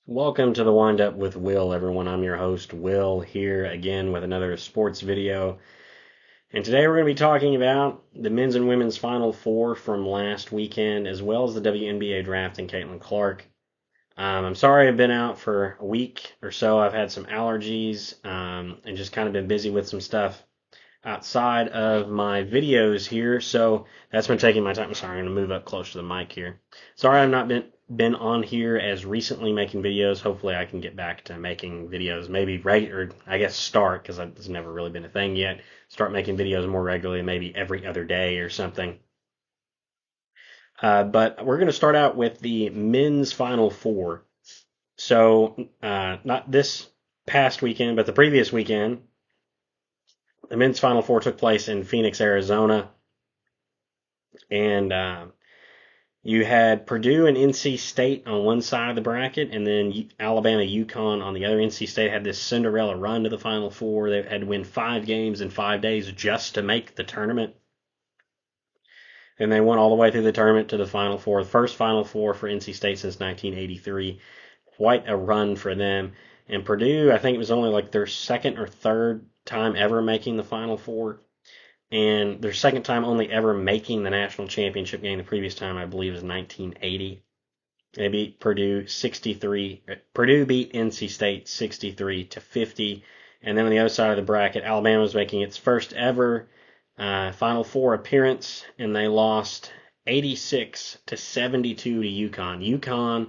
Welcome to the Wind Up with Will, everyone. I'm your host, Will, here again with another sports video. And today we're going to be talking about the men's and women's Final Four from last weekend, as well as the WNBA draft and Caitlin Clark. I'm sorry I've been out for a week or so. I've had some allergies and just kind of been busy with some stuff outside of my videos here, so that's been taking my time. I'm sorry, I'm going to move up close to the mic here. Sorry I've not been on here as recently making videos. Hopefully I can get back to making videos, maybe or I guess start, because it's never really been a thing yet, start making videos more regularly, maybe every other day or something. But we're going to start out with the men's Final Four. So, not this past weekend, but the previous weekend, the men's Final Four took place in Phoenix, Arizona, and you had Purdue and NC State on one side of the bracket, and then Alabama, UConn on the other. NC State had this Cinderella run to the Final Four. They had to win 5 games in 5 days just to make the tournament, and they went all the way through the tournament to the Final Four. The first Final Four for NC State since 1983. Quite a run for them. And Purdue, I think it was only like their second or third time ever making the Final Four, and their second time only ever making the national championship game. The previous time, I believe, was 1980. They beat Purdue 63. Purdue beat NC State 63-50. And then on the other side of the bracket, Alabama was making its first ever Final Four appearance, and they lost 86-72 to UConn.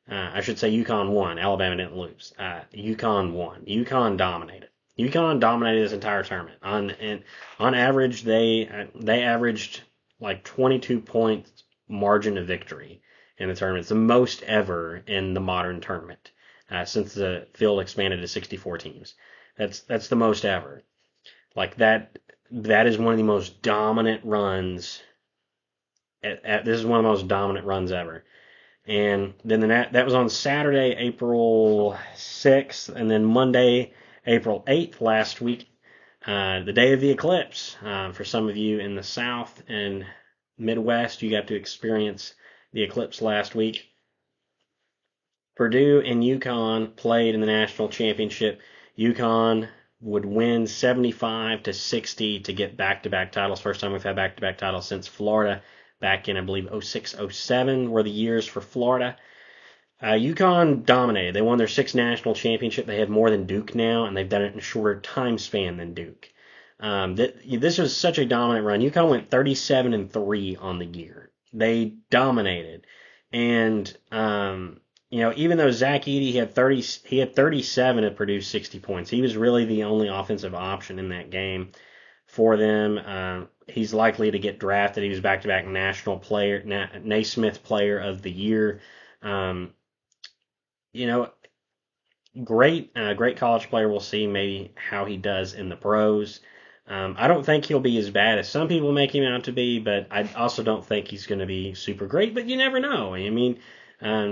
I should say UConn won. Alabama didn't lose. UConn won. UConn dominated. UConn dominated this entire tournament. On average, they averaged like 22 points margin of victory in the tournament. It's the most ever in the modern tournament since the field expanded to 64 teams. That's the most ever. Like that is one of the most dominant runs. This is one of the most dominant runs ever. And then that was on Saturday, April 6th, and then Monday, April 8th last week, the day of the eclipse. For some of you in the South and Midwest, you got to experience the eclipse last week. Purdue and UConn played in the national championship. UConn would win 75-60 to get back-to-back titles. First time we've had back-to-back titles since Florida back in, I believe, 06, 07 were the years for Florida. UConn dominated. They won their sixth national championship. They have more than Duke now, and they've done it in a shorter time span than Duke. This was such a dominant run. UConn went 37-3 on the year. They dominated, and even though Zach Edey had 37 to produce 60 points. He was really the only offensive option in that game for them. He's likely to get drafted. He was back-to-back national player, Naismith Player of the Year. Great college player. We'll see maybe how he does in the pros. I don't think he'll be as bad as some people make him out to be, but I also don't think he's going to be super great. But you never know. I mean,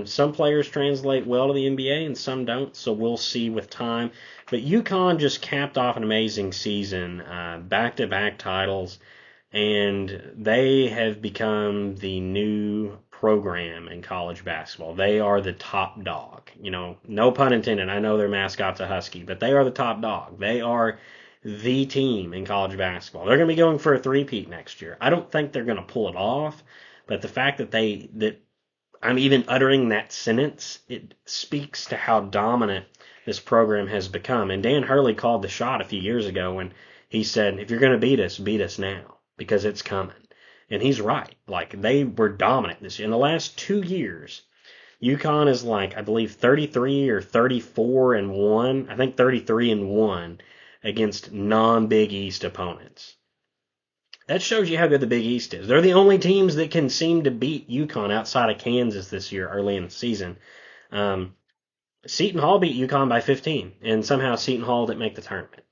some players translate well to the NBA and some don't, so we'll see with time. But UConn just capped off an amazing season, back-to-back titles, and they have become the new program in college basketball. They are the top dog. No pun intended. I know their mascot's a husky, but they are the top dog. They are the team in college basketball. They're going to be going for a three-peat next year. I don't think they're going to pull it off, but the fact that I'm even uttering that sentence, it speaks to how dominant this program has become. And Dan Hurley called the shot a few years ago when he said, if you're going to beat us now, because it's coming. And he's right. Like, they were dominant this year. In the last 2 years, UConn is like, I believe, 33 or 34-1. I think 33-1 against non-Big East opponents. That shows you how good the Big East is. They're the only teams that can seem to beat UConn outside of Kansas this year early in the season. Seton Hall beat UConn by 15, and somehow Seton Hall didn't make the tournament.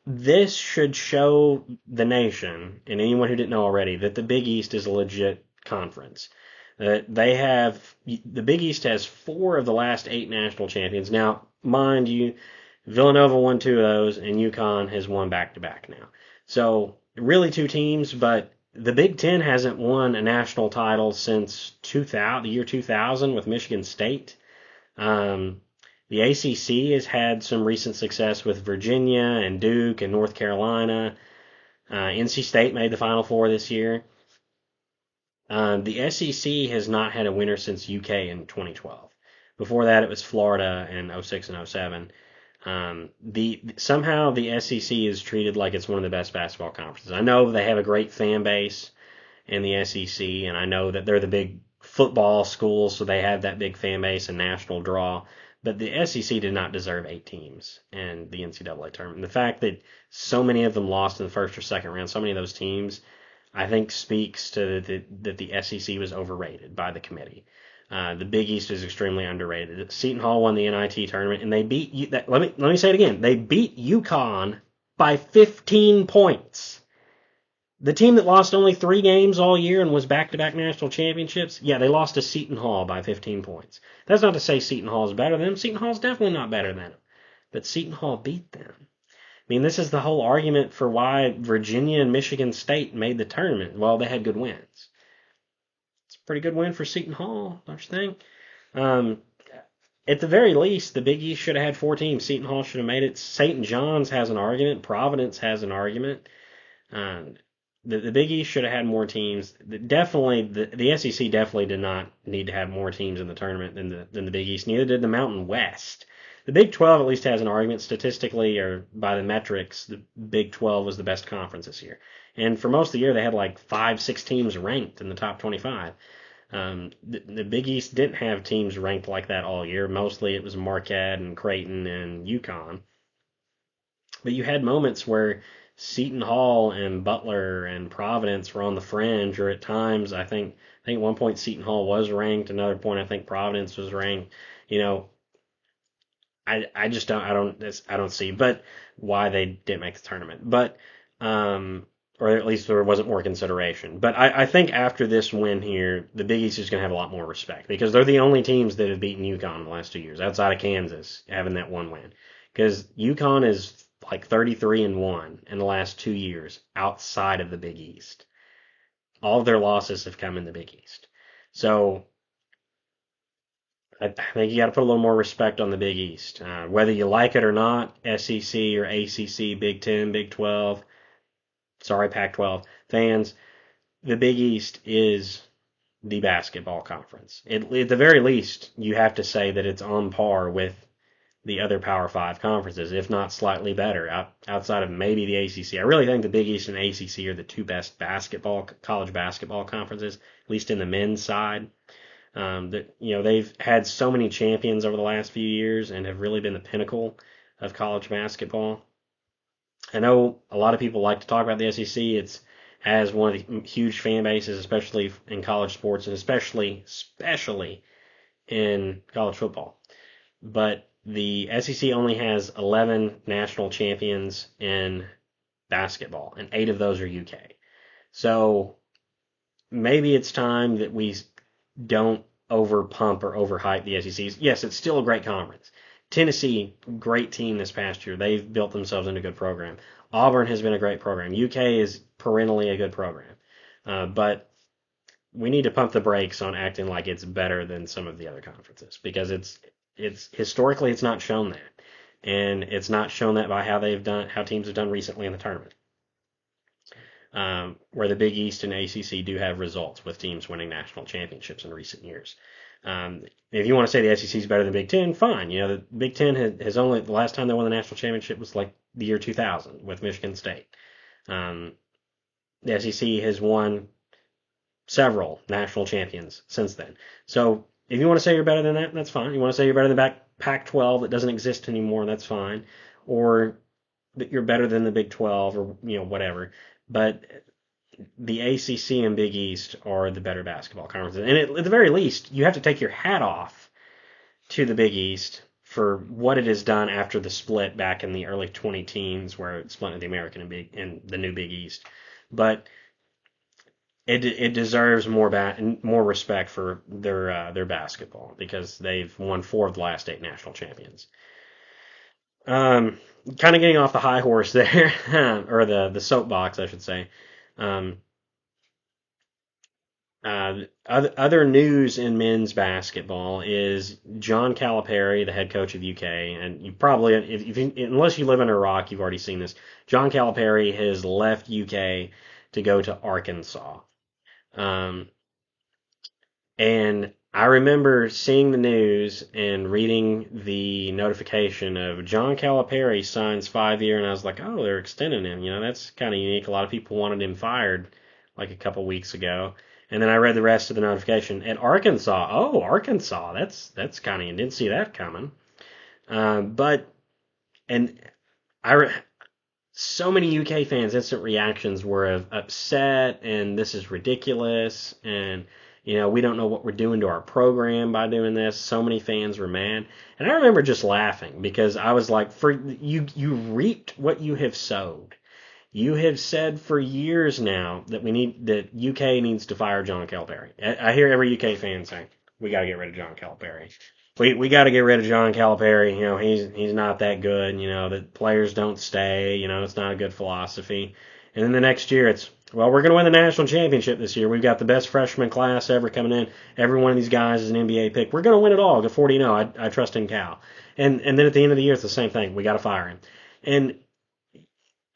This should show the nation, and anyone who didn't know already, that the Big East is a legit conference. The Big East has 4 of the last 8 national champions. Now, mind you, Villanova won 2 of those, and UConn has won back-to-back now. So, really 2 teams, but the Big Ten hasn't won a national title since the year 2000 with Michigan State. Um, the ACC has had some recent success with Virginia and Duke and North Carolina. NC State made the Final Four this year. The SEC has not had a winner since UK in 2012. Before that, it was Florida in '06 and '07. The somehow the SEC is treated like it's one of the best basketball conferences. I know they have a great fan base in the SEC, and I know that they're the big football school, so they have that big fan base and national draw. But the SEC did not deserve 8 teams in the NCAA tournament. And the fact that so many of them lost in the first or second round, so many of those teams, I think speaks to that the SEC was overrated by the committee. The Big East is extremely underrated. Seton Hall won the NIT tournament, and they beat you. Let me say it again. They beat UConn by 15 points. The team that lost only 3 games all year and was back-to-back national championships, yeah, they lost to Seton Hall by 15 points. That's not to say Seton Hall is better than them. Seton Hall is definitely not better than them. But Seton Hall beat them. I mean, this is the whole argument for why Virginia and Michigan State made the tournament. Well, they had good wins. It's a pretty good win for Seton Hall, don't you think? Um, at the very least, the Big East should have had 4 teams. Seton Hall should have made it. St. John's has an argument. Providence has an argument. Um, the Big East should have had more teams. Definitely, the SEC definitely did not need to have more teams in the tournament than the Big East. Neither did the Mountain West. The Big 12 at least has an argument statistically or by the metrics. The Big 12 was the best conference this year, and for most of the year they had like 5, 6 teams ranked in the top 25. The Big East didn't have teams ranked like that all year. Mostly it was Marquette and Creighton and UConn. But you had moments where Seton Hall and Butler and Providence were on the fringe, or at times I think at one point Seton Hall was ranked. Another point I think Providence was ranked. You know, I just don't see, but why they didn't make the tournament. But or at least there wasn't more consideration. But I think after this win here, the Big East is going to have a lot more respect because they're the only teams that have beaten UConn in the last 2 years, outside of Kansas having that one win. Because UConn is like 33-1 in the last 2 years outside of the Big East. All of their losses have come in the Big East. So I think you got to put a little more respect on the Big East. Whether you like it or not, SEC or ACC, Big 10, Big 12, sorry, Pac 12 fans, the Big East is the basketball conference. At the very least, you have to say that it's on par with the other Power 5 conferences, if not slightly better, outside of maybe the ACC. I really think the Big East and ACC are the 2 best college basketball conferences, at least in the men's side. They've had so many champions over the last few years and have really been the pinnacle of college basketball. I know a lot of people like to talk about the SEC. It has one of the huge fan bases, especially in college sports and especially in college football. But the SEC only has 11 national champions in basketball, and 8 of those are UK. So maybe it's time that we don't overpump or overhype the SEC. Yes, it's still a great conference. Tennessee, great team this past year. They've built themselves into a good program. Auburn has been a great program. UK is perennially a good program. But we need to pump the brakes on acting like it's better than some of the other conferences because it's historically it's not shown that, and it's not shown that by how teams have done recently in the tournament. Where the Big East and ACC do have results with teams winning national championships in recent years. If you want to say the SEC is better than Big Ten, fine. The Big Ten has only the last time they won the national championship was like the year 2000 with Michigan State. The SEC has won several national champions since then. So if you want to say you're better than that, that's fine. You want to say you're better than Pac-12 that doesn't exist anymore, that's fine. Or that you're better than the Big 12 or whatever. But the ACC and Big East are the better basketball conferences. And at the very least, you have to take your hat off to the Big East for what it has done after the split back in the early 2010s where it split into the American and the new Big East. But it deserves more respect for their basketball because they've won 4 of the last 8 national champions. Kind of getting off the high horse there, or the soapbox, I should say. Other news in men's basketball is John Calipari, the head coach of UK, and you probably, unless you live in Iraq, you've already seen this. John Calipari has left UK to go to Arkansas. Um, and I remember seeing the news and reading the notification of John Calipari signs 5 year, and I was like, oh, they're extending him. That's kind of unique. A lot of people wanted him fired like a couple weeks ago. And then I read the rest of the notification. At Arkansas, oh, Arkansas, that's kind of, you didn't see that coming. But, and I, so many UK fans' instant reactions were of upset and this is ridiculous and we don't know what we're doing to our program by doing this. So many fans were mad, and I remember just laughing because I was like, "For you reaped what you have sowed. You have said for years now that UK needs to fire John Calipari. I hear every UK fan saying we got to get rid of John Calipari. We got to get rid of John Calipari. He's not that good. That players don't stay. It's not a good philosophy. And then the next year it's, well, we're going to win the national championship this year. We've got the best freshman class ever coming in. Every one of these guys is an NBA pick. We're going to win it all. Go 40-0. I trust in Cal. And then at the end of the year it's the same thing. We got to fire him. And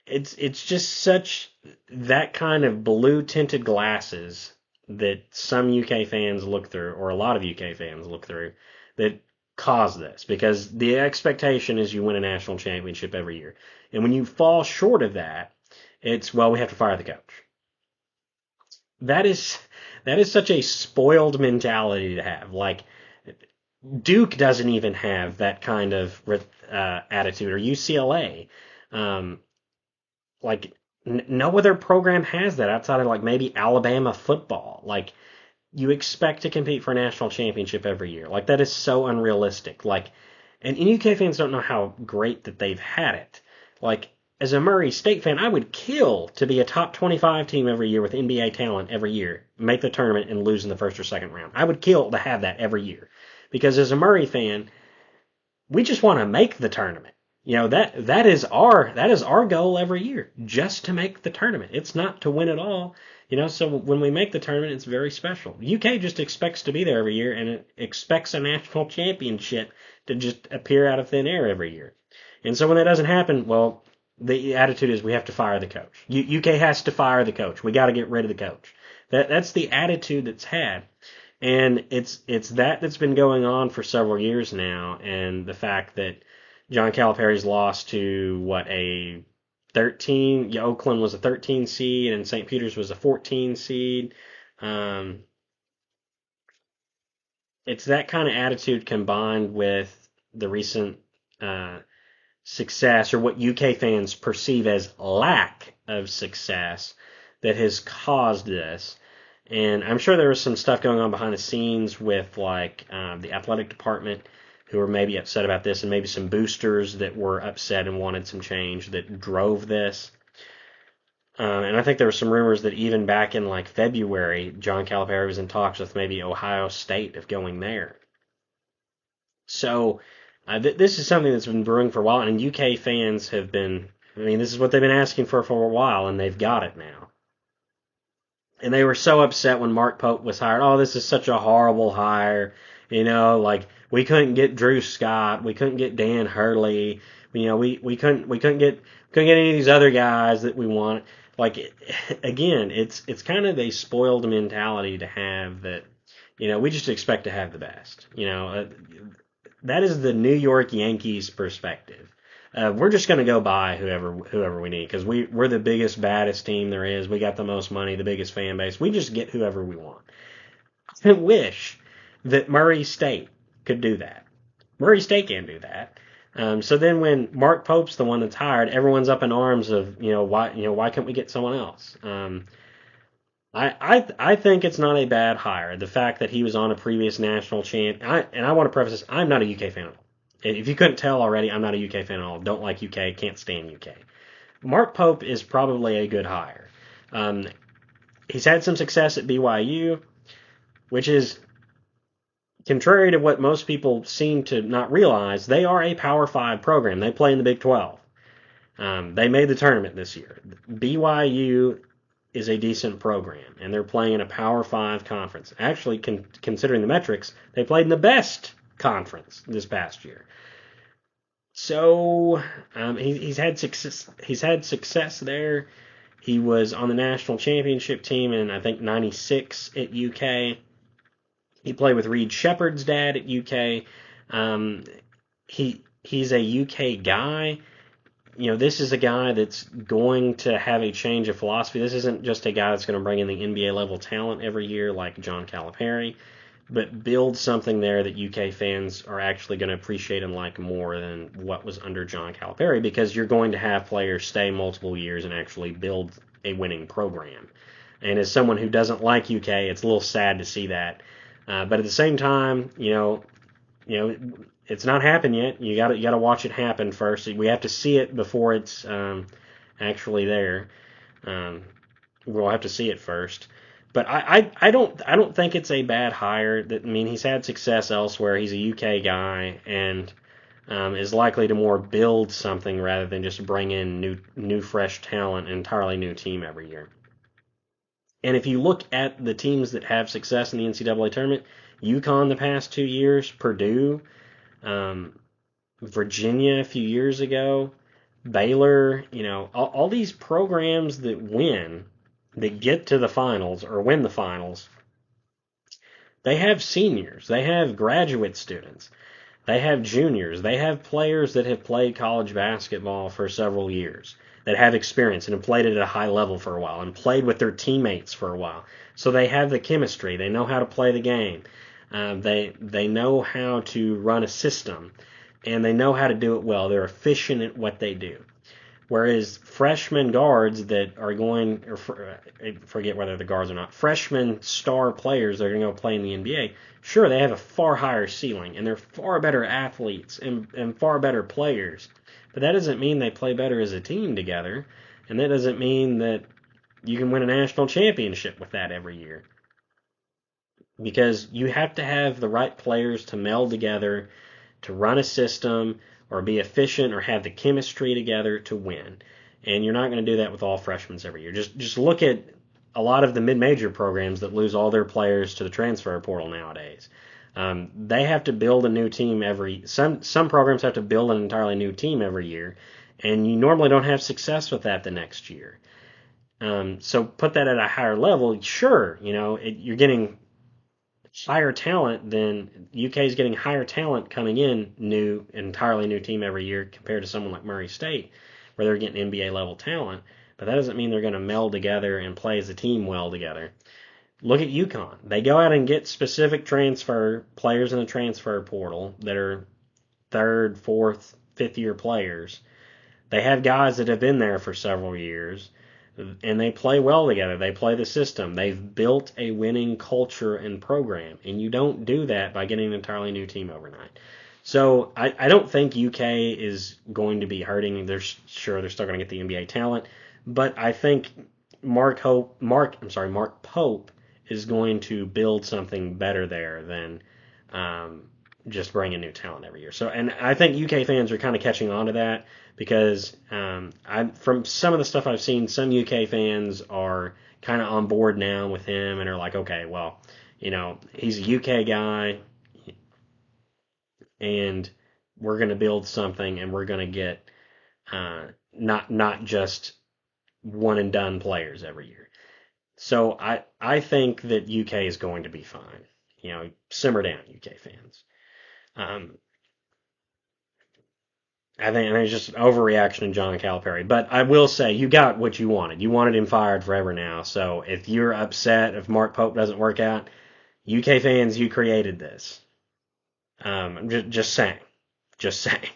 it's just such that kind of blue tinted glasses that some UK fans look through, or a lot of UK fans look through, that cause this, because the expectation is you win a national championship every year. And when you fall short of that, it's, well, we have to fire the coach. That is such a spoiled mentality to have. Like, Duke doesn't even have that kind of attitude, or UCLA. Um, like, no other program has that outside of like maybe Alabama football. Like, you expect to compete for a national championship every year. Like, that is so unrealistic. Like, and UK fans don't know how great that they've had it. Like, as a Murray State fan, I would kill to be a top 25 team every year with NBA talent every year, make the tournament and lose in the first or second round. I would kill to have that every year. Because as a Murray fan, we just want to make the tournament. That is our goal every year, just to make the tournament. It's not to win it all. So when we make the tournament, it's very special. UK just expects to be there every year, and it expects a national championship to just appear out of thin air every year. And so when that doesn't happen, well, the attitude is we have to fire the coach. UK has to fire the coach. We got to get rid of the coach. That's the attitude that's had. And it's that's been going on for several years now, and the fact that John Calipari's lost to a 13. Yeah, Oakland was a 13 seed and St. Peter's was a 14 seed. Um, it's that kind of attitude combined with the recent uh, success, or what UK fans perceive as lack of success, that has caused this. And I'm sure there was some stuff going on behind the scenes with the athletic department who were maybe upset about this, and maybe some boosters that were upset and wanted some change that drove this. And I think there were some rumors that even back in February, John Calipari was in talks with maybe Ohio State of going there. So this is something that's been brewing for a while, and UK fans have been, this is what they've been asking for a while, and they've got it now. And they were so upset when Mark Pope was hired. Oh, this is such a horrible hire. We couldn't get Drew Scott, we couldn't get Dan Hurley. We couldn't get any of these other guys that we want. Again, it's kind of a spoiled mentality to have that. We just expect to have the best. That is the New York Yankees perspective. We're just going to go buy whoever we need, because we're the biggest, baddest team there is. We got the most money, the biggest fan base. We just get whoever we want. I wish that Murray State could do that. Murray State can't do that. So then when Mark Pope's the one that's hired, everyone's up in arms of why can't we get someone else? I think it's not a bad hire. The fact that he was on a previous national champ, and I want to preface this: I'm not a UK fan at all. If you couldn't tell already, I'm not a UK fan at all. Don't like UK, can't stand UK. Mark Pope is probably a good hire. He's had some success at BYU, which is contrary to what most people seem to not realize. They are a Power 5 program. They play in the Big 12. They made the tournament this year. BYU is a decent program, and they're playing in a Power 5 conference. Actually, considering the metrics, they played in the best conference this past year. So he's had success. He's had success there. He was on the national championship team in I think '96 at UK. He played with Reed Shepherd's dad at UK. He's a UK guy. This is a guy that's going to have a change of philosophy. This isn't just a guy that's going to bring in the NBA level talent every year like John Calipari, but build something there that UK fans are actually going to appreciate and like more than what was under John Calipari, because you're going to have players stay multiple years and actually build a winning program. And as someone who doesn't like UK, it's a little sad to see that. But at the same time, it's not happened yet. You got to watch it happen first. We have to see it before it's actually there. We'll have to see it first. But I don't think it's a bad hire. He's had success elsewhere. He's a UK guy and is likely to more build something rather than just bring in new fresh talent, an entirely new team every year. And if you look at the teams that have success in the NCAA tournament, UConn the past 2 years, Purdue, Virginia a few years ago, Baylor, all these programs that get to the finals or win the finals, they have seniors, they have graduate students, they have juniors, they have players that have played college basketball for several years, that have experience and have played it at a high level for a while and played with their teammates for a while. So they have the chemistry, they know how to play the game. They know how to run a system, and they know how to do it well. They're efficient at what they do. Whereas freshman guards that are going, I forget whether the guards or not, freshman star players that are going to go play in the NBA, sure, they have a far higher ceiling, and they're far better athletes and far better players. But that doesn't mean they play better as a team together, and that doesn't mean that you can win a national championship with that every year. Because you have to have the right players to meld together, to run a system, or be efficient, or have the chemistry together to win. And you're not going to do that with all freshmen every year. Just look at a lot of the mid-major programs that lose all their players to the transfer portal nowadays. They have to build a new team some programs have to build an entirely new team every year, and you normally don't have success with that the next year. So put that at a higher level. Sure, you're getting higher talent than UK is getting higher talent coming in, entirely new team every year compared to someone like Murray State, where they're getting NBA level talent. But that doesn't mean they're going to meld together and play as a team well together. Look at UConn. They go out and get specific transfer players in the transfer portal that are third, fourth, fifth year players. They have guys that have been there for several years, and they play well together. They play the system. They've built a winning culture and program, and you don't do that by getting an entirely new team overnight. So I don't think UK is going to be hurting. They're still going to get the NBA talent, but I think Mark Pope is going to build something better there than just bringing new talent every year. So, and I think UK fans are kind of catching on to that, because from some of the stuff I've seen, some UK fans are kind of on board now with him and are like, okay, well, he's a UK guy, and we're going to build something, and we're going to get not just one and done players every year. So I think that UK is going to be fine. Simmer down, UK fans. I think it's just overreaction in John Calipari. But I will say, you got what you wanted. You wanted him fired forever now. So if you're upset if Mark Pope doesn't work out, UK fans, you created this. I'm just saying. Just saying.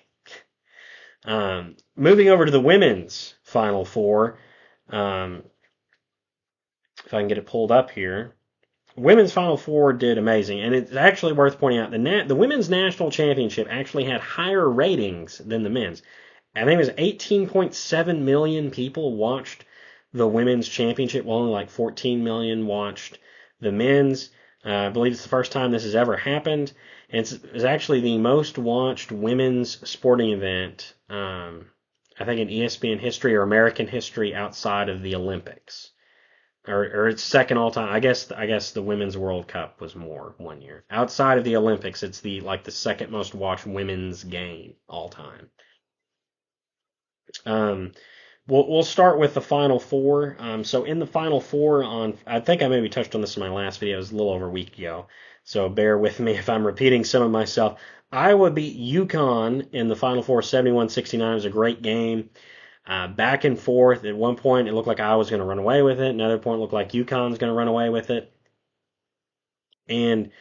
Moving over to the women's Final Four. If I can get it pulled up here. Women's Final Four did amazing, and it's actually worth pointing out the women's national championship actually had higher ratings than the men's. I think it was 18.7 million people watched the women's championship, while only like 14 million watched the men's. I believe it's the first time this has ever happened, and it's actually the most watched women's sporting event, I think in ESPN history or American history outside of the Olympics. or it's second all time. I guess the Women's World Cup was more one year. Outside of the Olympics, it's the second most watched women's game all time. Um, we'll start with the Final Four. So in the Final Four, I think I maybe touched on this in my last video. It was a little over a week ago. So bear with me if I'm repeating some of myself. Iowa beat UConn in the Final Four 71-69. It was a great game. Back and forth. At one point, it looked like Iowa was going to run away with it. Another point, it looked like UConn's going to run away with it. And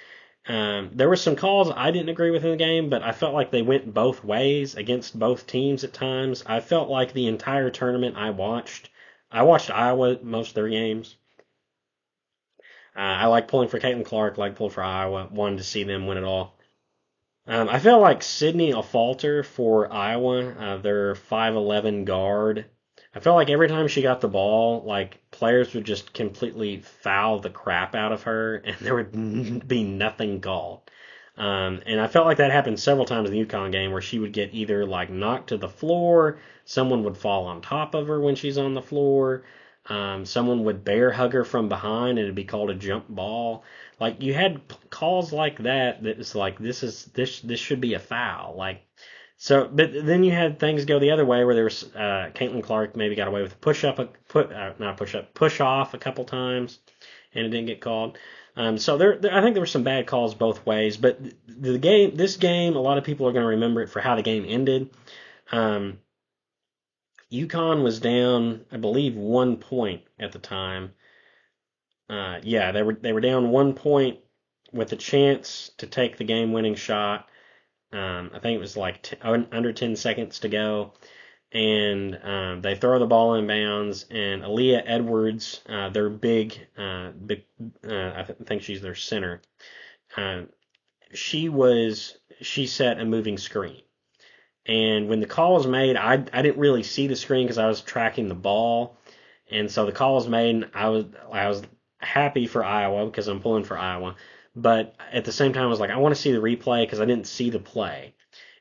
there were some calls I didn't agree with in the game, but I felt like they went both ways against both teams at times. I felt like the entire tournament I watched Iowa most of their games. I like pulling for Caitlin Clark, like pulling for Iowa. Wanted to see them win it all. I felt like Sydney Alfalter for Iowa, their 5'11 guard. I felt like every time she got the ball, like players would just completely foul the crap out of her, and there would be nothing called. And I felt like that happened several times in the UConn game where she would get either like knocked to the floor, someone would fall on top of her when she's on the floor, someone would bear hug her from behind and it'd be called a jump ball. Like you had calls like that was like this should be a foul. Like so, but then you had things go the other way where there was Caitlin Clark maybe got away with a push up, not push up, push off a couple times, and it didn't get called. So I think there were some bad calls both ways, but this game, a lot of people are going to remember it for how the game ended. Um, UConn was down, I believe, 1 point at the time. Yeah, they were down 1 point with a chance to take the game-winning shot. I think it was like under 10 seconds to go, and they throw the ball in bounds, and Aaliyah Edwards, their I think she's their center. Uh, she set a moving screen, and when the call was made, I didn't really see the screen because I was tracking the ball, and so the call was made, and I was happy for Iowa because I'm pulling for Iowa, but at the same time I was like I want to see the replay because I didn't see the play.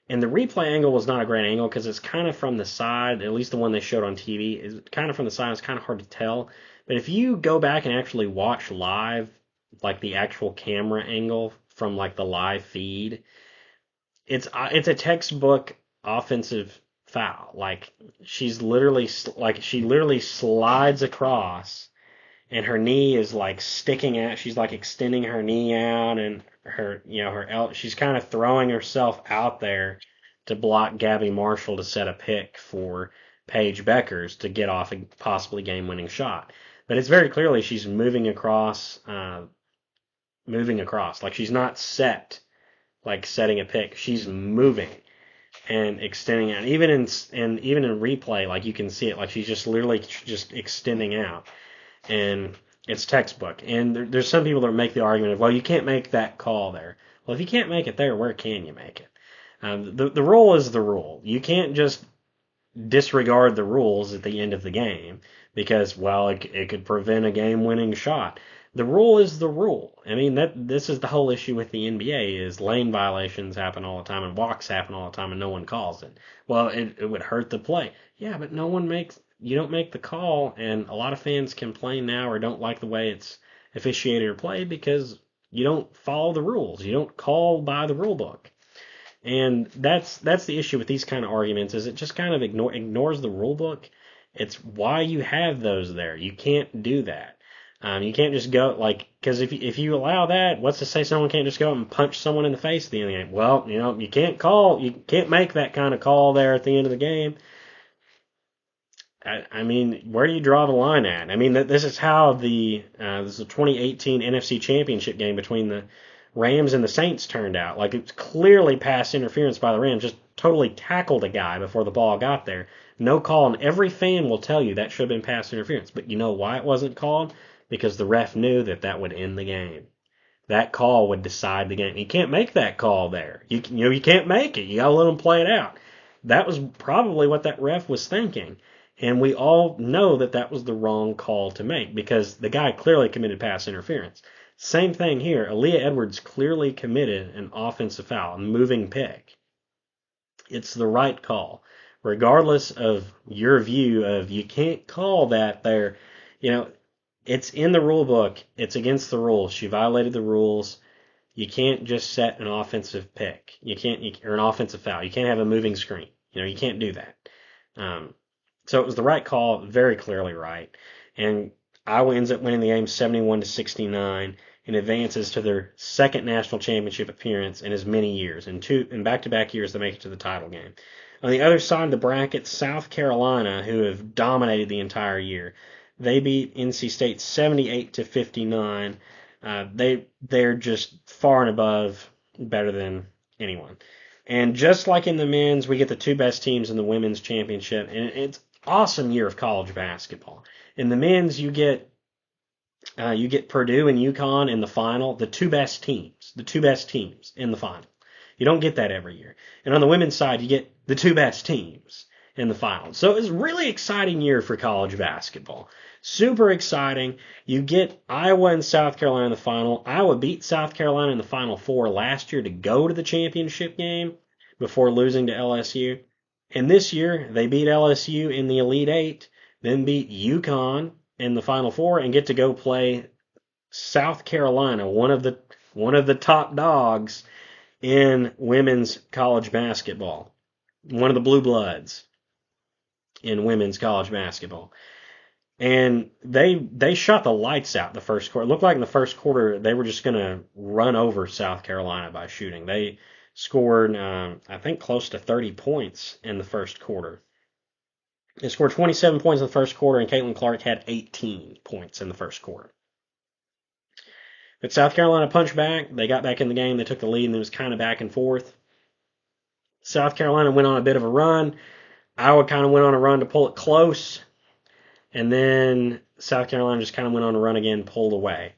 And the replay angle was not a great angle because it's kind of from the side, at least the one they showed on TV, is kind of from the side. It's kind of hard to tell. But if you go back and actually watch live, like the actual camera angle from like the live feed, it's a textbook offensive foul. Like she literally slides across and her knee is like sticking out. She's like extending her knee out, and she's kind of throwing herself out there to block Gabby Marshall to set a pick for Paige Beckers to get off a possibly game-winning shot. But it's very clearly she's moving across. Like she's not set, like setting a pick. She's moving and extending out. Even in replay, like you can see it. Like she's just literally just extending out, and it's textbook. And there's some people that make the argument of, well, you can't make that call there. Well, if you can't make it there, where can you make it? The rule is the rule. You can't just disregard the rules at the end of the game because, well, it could prevent a game-winning shot. The rule is the rule. I mean, this is the whole issue with the NBA is lane violations happen all the time and walks happen all the time and no one calls it. Well, it would hurt the play. Yeah, but you don't make the call, and a lot of fans complain now or don't like the way it's officiated or played because you don't follow the rules. You don't call by the rule book. And that's the issue with these kind of arguments is it just kind of ignores the rule book. It's why you have those there. You can't do that. You can't just go because if you allow that, what's to say someone can't just go and punch someone in the face at the end of the game? Well, you can't make that kind of call there at the end of the game. I mean, where do you draw the line at? I mean, this is how this is a 2018 NFC Championship game between the Rams and the Saints turned out. Like it's clearly pass interference by the Rams, just totally tackled a guy before the ball got there. No call, and every fan will tell you that should have been pass interference. But you know why it wasn't called? Because the ref knew that would end the game. That call would decide the game. You can't make that call there. You can't make it. You gotta let them play it out. That was probably what that ref was thinking. And we all know that was the wrong call to make because the guy clearly committed pass interference. Same thing here. Aaliyah Edwards clearly committed an offensive foul, a moving pick. It's the right call. Regardless of your view of you can't call that there, you know, It's in the rule book. It's against the rules. She violated the rules. You can't just set an offensive pick. Or an offensive foul. You can't have a moving screen. You can't do that. Um, so it was the right call, very clearly right. And Iowa ends up winning the game 71-69 and advances to their second national championship appearance in as many years. In back-to-back years, they make it to the title game. On the other side of the bracket, South Carolina, who have dominated the entire year, they beat NC State 78-59. They're just far and above better than anyone. And just like in the men's, we get the two best teams in the women's championship, and it's awesome year of college basketball. In the men's, you get Purdue and UConn in the final, the two best teams in the final. You don't get that every year. And on the women's side, you get the two best teams in the final. So it was a really exciting year for college basketball. Super exciting. You get Iowa and South Carolina in the final. Iowa beat South Carolina in the Final Four last year to go to the championship game before losing to LSU. And this year, they beat LSU in the Elite Eight, then beat UConn in the Final Four, and get to go play South Carolina, one of the top dogs in women's college basketball, one of the blue bloods in women's college basketball. And they shot the lights out the first quarter. It looked like in the first quarter they were just going to run over South Carolina by shooting. They scored, I think, close to 30 points in the first quarter. They scored 27 points in the first quarter, and Caitlin Clark had 18 points in the first quarter. But South Carolina punched back. They got back in the game. They took the lead, and it was kind of back and forth. South Carolina went on a bit of a run. Iowa kind of went on a run to pull it close. And then South Carolina just kind of went on a run again, pulled away.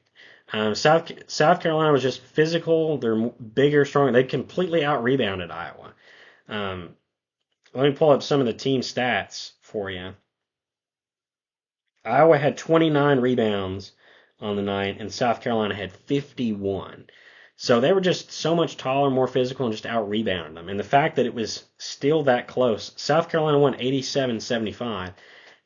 South Carolina was just physical. They're bigger, stronger. They completely out-rebounded Iowa. Let me pull up some of the team stats for you. Iowa had 29 rebounds on the night, and South Carolina had 51. So they were just so much taller, more physical, and just out-rebounded them. And the fact that it was still that close, South Carolina won 87-75.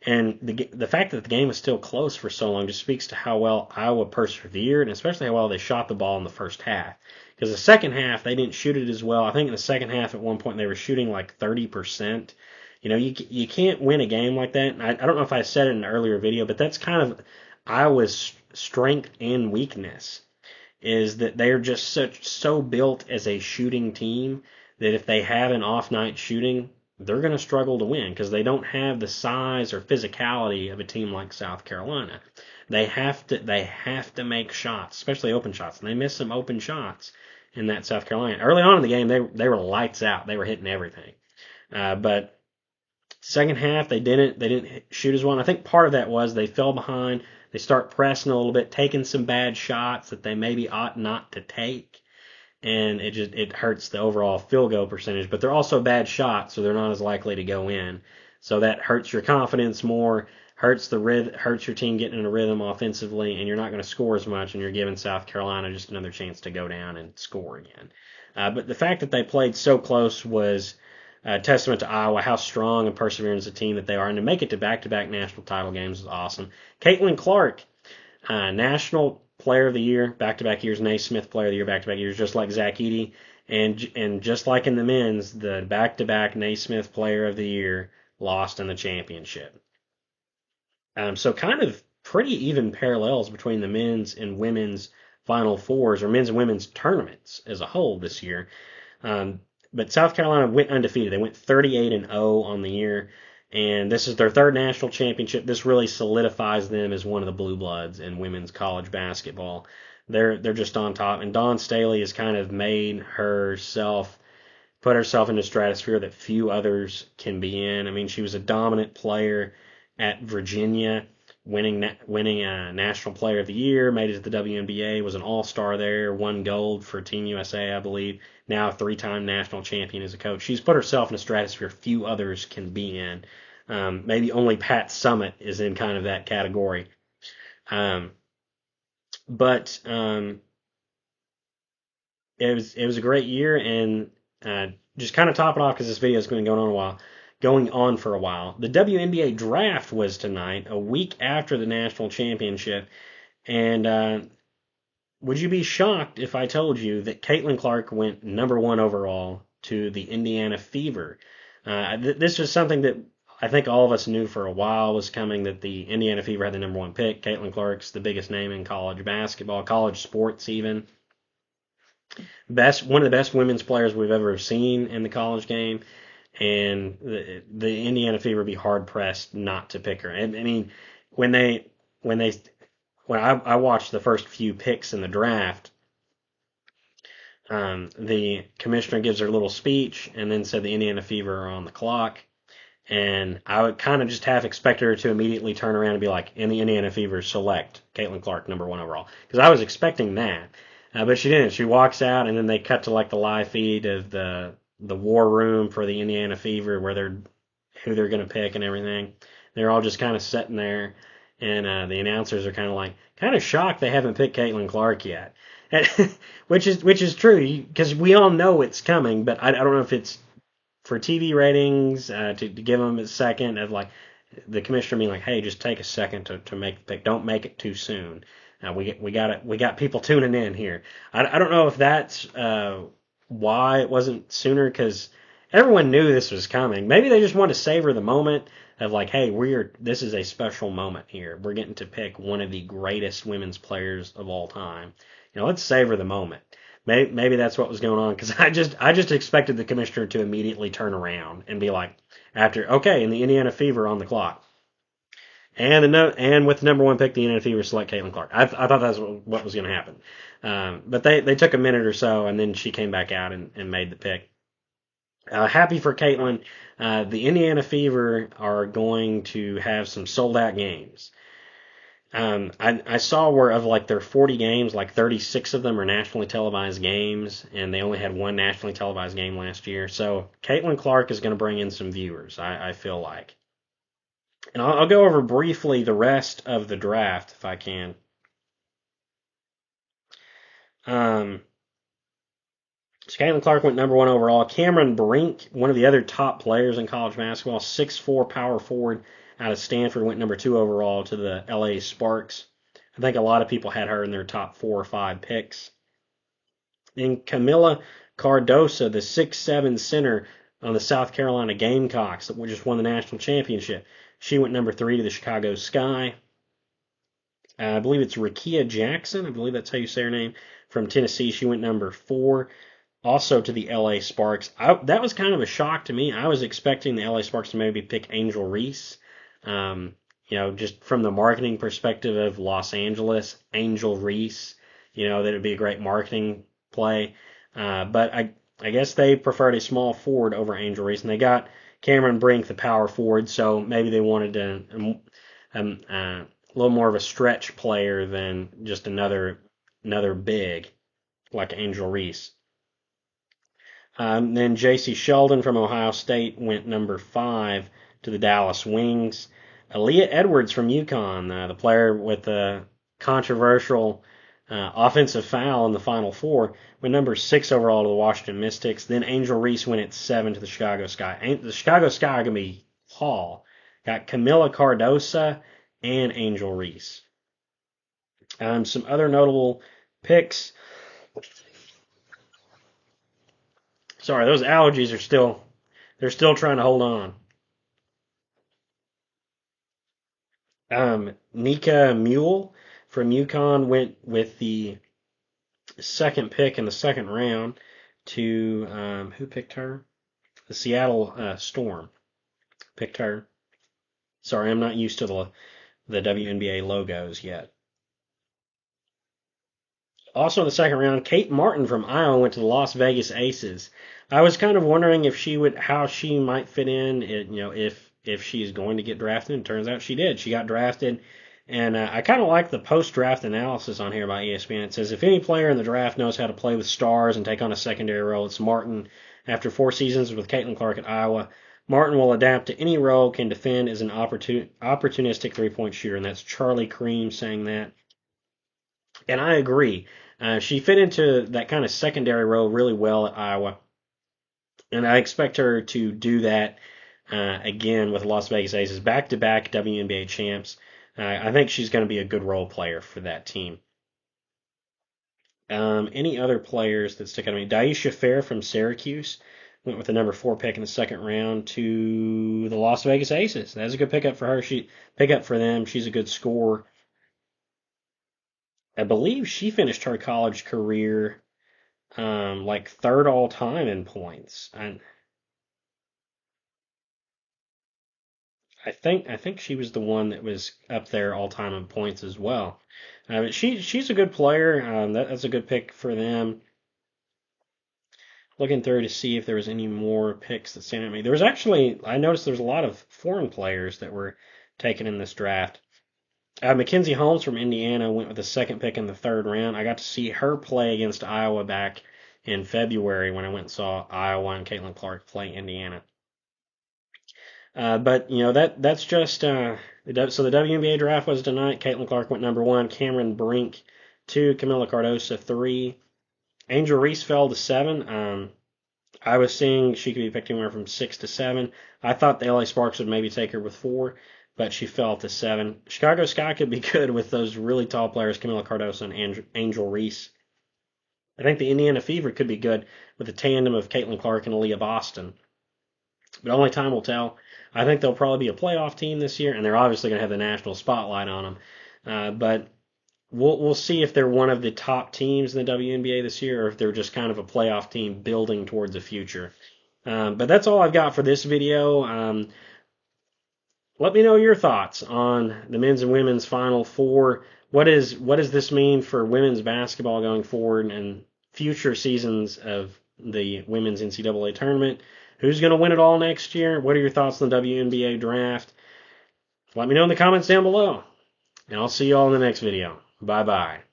And the fact that the game was still close for so long just speaks to how well Iowa persevered, and especially how well they shot the ball in the first half. Because the second half, they didn't shoot it as well. I think in the second half, at one point, they were shooting like 30%. You can't win a game like that. And I don't know if I said it in an earlier video, but that's kind of Iowa's strength and weakness, is that they're just so built as a shooting team that if they have an off night shooting, they're going to struggle to win because they don't have the size or physicality of a team like South Carolina. They have to make shots, especially open shots, and they missed some open shots in that South Carolina. Early on in the game, they were lights out. They were hitting everything. But second half, they didn't shoot as well. And I think part of that was they fell behind. They start pressing a little bit, taking some bad shots that they maybe ought not to take. And it hurts the overall field goal percentage, but they're also bad shots, so they're not as likely to go in. So that hurts your confidence more, hurts your team getting in a rhythm offensively, and you're not going to score as much, and you're giving South Carolina just another chance to go down and score again. But the fact that they played so close was a testament to Iowa, how strong and persevering as a team that they are, and to make it to back-to-back national title games is awesome. Caitlin Clark, national Player of the Year, back-to-back years, Naismith Player of the Year, back-to-back years, just like Zach Edey. And just like in the men's, the back-to-back Naismith Player of the Year lost in the championship. So kind of pretty even parallels between the men's and women's Final Fours, or men's and women's tournaments as a whole this year. But South Carolina went undefeated. They went 38-0 on the year. And this is their third national championship. This really solidifies them as one of the blue bloods in women's college basketball. They're just on top. And Dawn Staley has kind of put herself in a stratosphere that few others can be in. I mean, she was a dominant player at Virginia, winning a National Player of the Year, made it to the WNBA, was an all-star there, won gold for Team USA, I believe. Now a three-time national champion as a coach. She's put herself in a stratosphere few others can be in. Maybe only Pat Summitt is in kind of that category. But it was a great year, and just kind of top it off because this video has been going on a while. going on for a while. The WNBA draft was tonight, a week after the national championship, and would you be shocked if I told you that Caitlin Clark went number one overall to the Indiana Fever? This was something that I think all of us knew for a while was coming, that the Indiana Fever had the number one pick. Caitlin Clark's the biggest name in college basketball, college sports even. One of the best women's players we've ever seen in the college game, and the Indiana Fever would be hard pressed not to pick her. And I mean, when they when they when I watched the first few picks in the draft, the commissioner gives her little speech and then said the Indiana Fever are on the clock. And I would kind of just half expect her to immediately turn around and be like, in the Indiana Fever, select Caitlin Clark, number one overall. Because I was expecting that. But she didn't. She walks out, and then they cut to like the live feed of the war room for the Indiana Fever, where who they're going to pick and everything. They're all just kind of sitting there, and the announcers are kind of shocked they haven't picked Caitlin Clark yet. which is true, because we all know it's coming, but I don't know if it's for TV ratings, to give them a second of like the commissioner being like, hey, just take a second to make the pick. Don't make it too soon. We got people tuning in here. I don't know if that's why it wasn't sooner, because everyone knew this was coming. Maybe they just wanted to savor the moment of like, hey, this is a special moment here. We're getting to pick one of the greatest women's players of all time. Let's savor the moment. Maybe that's what was going on, because I just expected the commissioner to immediately turn around and be like, okay, and the Indiana Fever on the clock, and with the number one pick, the Indiana Fever select Caitlin Clark. I thought that's what was going to happen, but they took a minute or so, and then she came back out and made the pick. Happy for Caitlin. The Indiana Fever are going to have some sold out games. I saw where of like their 40 games, like 36 of them are nationally televised games, and they only had one nationally televised game last year. So Caitlin Clark is going to bring in some viewers, I feel like. And I'll go over briefly the rest of the draft if I can. So Caitlin Clark went number one overall. Cameron Brink, one of the other top players in college basketball, 6'4" power forward out of Stanford, went number two overall to the LA Sparks. I think a lot of people had her in their top 4 or 5 picks. Then Camila Cardosa, the 6'7" center on the South Carolina Gamecocks that just won the national championship. She went number 3 to the Chicago Sky. I believe it's Rakia Jackson. I believe that's how you say her name. From Tennessee, she went number 4. Also to the LA Sparks. That was kind of a shock to me. I was expecting the LA Sparks to maybe pick Angel Reese. Just from the marketing perspective of Los Angeles, Angel Reese, that would be a great marketing play. But I guess they preferred a small forward over Angel Reese, and they got Cameron Brink, the power forward, so maybe they wanted a little more of a stretch player than just another big like Angel Reese. Then J.C. Sheldon from Ohio State went number 5 to the Dallas Wings. Aaliyah Edwards from UConn, the player with the controversial offensive foul in the Final Four, went number 6 overall to the Washington Mystics. Then Angel Reese went at 7 to the Chicago Sky. The Chicago Sky are going to be haul. Got Camila Cardosa and Angel Reese. Some other notable picks. Sorry, those allergies they're still trying to hold on. Nika Mule from UConn went with the second pick in the second round to, who picked her? The Seattle Storm picked her. Sorry, I'm not used to the WNBA logos yet. Also in the second round, Kate Martin from Iowa went to the Las Vegas Aces. I was kind of wondering how she might fit in, if she's going to get drafted. And it turns out she did. She got drafted. And I kind of like the post-draft analysis on here by ESPN. It says, if any player in the draft knows how to play with stars and take on a secondary role, it's Martin. After 4 seasons with Caitlin Clark at Iowa, Martin will adapt to any role, can defend as an opportunistic three-point shooter. And that's Charlie Cream saying that. And I agree. She fit into that kind of secondary role really well at Iowa. And I expect her to do that again with Las Vegas Aces, back-to-back WNBA champs. I think she's going to be a good role player for that team. Any other players that stick out to me? Daisha Fair from Syracuse went with the number 4 pick in the second round to the Las Vegas Aces. That's a good pickup for her. Pickup for them. She's a good scorer. I believe she finished her college career like third all time in points. I think she was the one that was up there all time in points as well. But she's a good player. That's a good pick for them. Looking through to see if there was any more picks that stand out to me. There was actually I noticed there's a lot of foreign players that were taken in this draft. Mackenzie Holmes from Indiana went with the second pick in the third round. I got to see her play against Iowa back in February when I went and saw Iowa and Caitlin Clark play Indiana. But you know that's just so the WNBA draft was tonight. Caitlin Clark went number 1, Cameron Brink 2, Camila Cardoso 3, Angel Reese fell to 7. I was seeing she could be picked anywhere from 6 to 7. I thought the LA Sparks would maybe take her with 4, but she fell to 7. Chicago Sky could be good with those really tall players, Camila Cardoso and Angel Reese. I think the Indiana Fever could be good with a tandem of Caitlin Clark and Aaliyah Boston. But only time will tell. I think they'll probably be a playoff team this year, and they're obviously going to have the national spotlight on them. But we'll see if they're one of the top teams in the WNBA this year, or if they're just kind of a playoff team building towards the future. But that's all I've got for this video. Let me know your thoughts on the men's and women's Final Four. What does this mean for women's basketball going forward and future seasons of the women's NCAA tournament? Who's going to win it all next year? What are your thoughts on the WNBA draft? Let me know in the comments down below. And I'll see you all in the next video. Bye-bye.